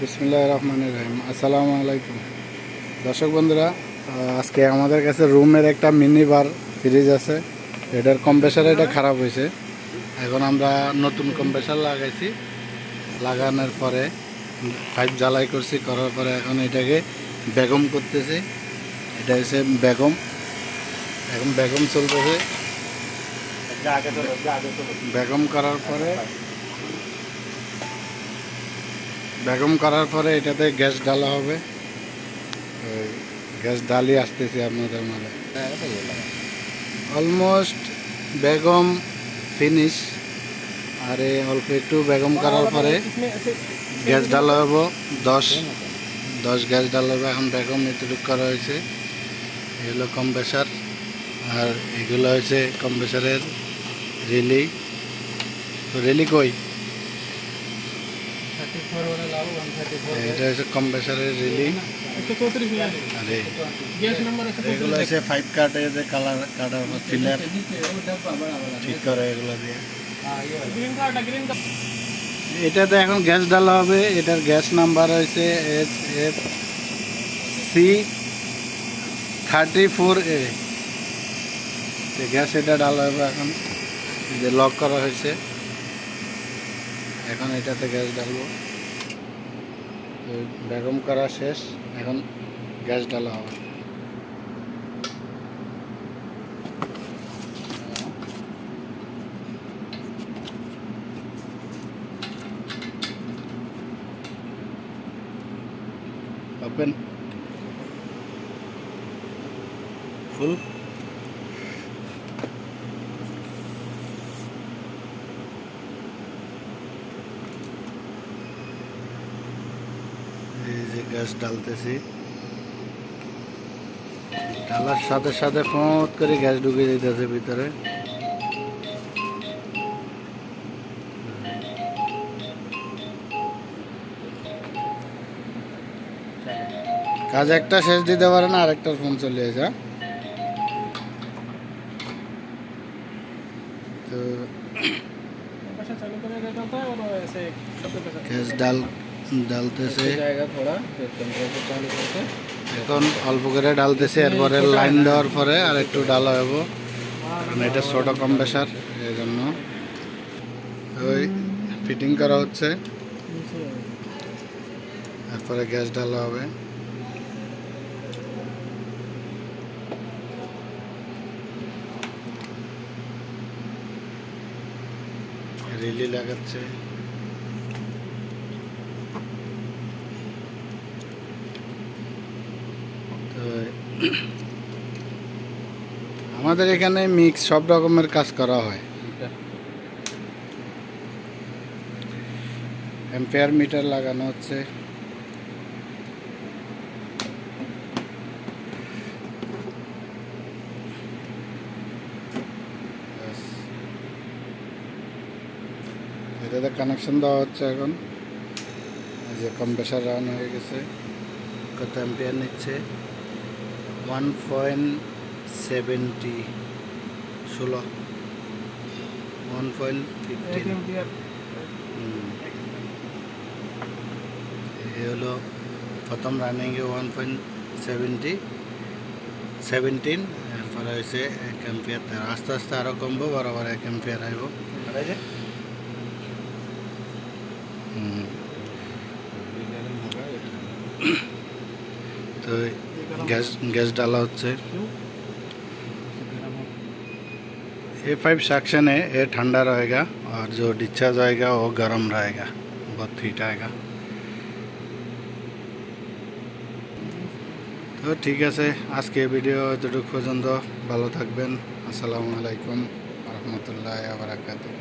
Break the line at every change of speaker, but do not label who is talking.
বিসমিল্লাহির রহমানির রহিম। আসসালামু আলাইকুম দর্শক বন্ধুরা, আজকে আমাদের কাছে রুমের একটা মিনি বার ফ্রিজ আছে। এটার কম্প্রেসার এটা খারাপ হয়েছে। এখন আমরা নতুন কম্প্রেসার লাগাইছি। লাগানোর পরে পাইপ জ্বালাই করছি, করার পরে এখন এটাকে বেগম করতেছি। এটা হচ্ছে বেগম, এখন বেগম চলতেছে। বেগম করার পরে এটাতে গ্যাস ঢালা হবে। ওই গ্যাস ঢালি আসতেছি আপনাদের মাঝে। Almost Begum finish. আর অল্প একটু বেগম করার পরে গ্যাস ঢালা হবো। দশ গ্যাস ঢালা হবে। এখন বেগম এতটুকু করা হয়েছে। এগুলো কম্প্রেসার, আর এগুলো হয়েছে কম্প্রেসারের রিলি। তো রিলি কই? এটা হচ্ছে কম্প্রেসারের রিলি। আরে এগুলো হচ্ছে 5 কাটে যে কালার কাটার ফিলার ঠিক করে এগুলো দিয়ে। এটাতে এখন গ্যাস ঢালা হবে। এটার গ্যাস নাম্বার হয়েছে HFC34A। গ্যাস এটা ঢালা হবে। এখন যে লক করা হয়েছে, এখন এটাতে গ্যাস ঢালবো। বেগম করা শেষ, এখন গ্যাস ঢালা হবে। ওপেন ফুল। এই যে গ্যাস ঢালতেছি, ঢালার সাথে সাথে ফোঁত করে গ্যাস ঢুকে যেতেছে ভিতরে। কাজ একটা শেষ দিতে পারে না, আরেকটার ফোন চলে আসে। তো গ্যাস ডালতেছে, এখন অল্প করে ডালতেছে। এরপরে লাইন দেওয়ার পরে আর একটু ডালা হবো, কারণ এটা ছোট কম্প্রেসার, এই জন্য ওই ফিটিং করা হচ্ছে। এরপরে গ্যাস ঢালা হবে। রিলি লাগাচ্ছে। তো আমাদের এখানে মিক্স সব রকমের কাজ করা হয়। এম্পিয়ার মিটার লাগানো হচ্ছে। এটাতে কানেকশন দেওয়া হচ্ছে। এখন এই যে কম্প্রেসার রান হয়ে গেছে। কত এম্পিয়ার নিচ্ছে? 1.70 1.15। এই হলো প্রথম রানিংয়ে 1.17। এরপরে হয়েছে 1 এম্পিয়ার। আস্তে আস্তে আরও কমবো, বরাবর 1 এম্পিয়ার আইব। तो गैस डाला होता है। ये 5 सेक्शन है। ये ठंडा रहेगा और जो डिस्चार्ज आएगा वो गर्म रहेगा, बहुत हीट आएगा। तो ठीक है, आज के भिडियो एतटुकु पर्यन्त। भालो थाकबेन। আসসালামু আলাইকুম ওয়া রাহমাতুল্লাহি ওয়া বারাকাতুহু।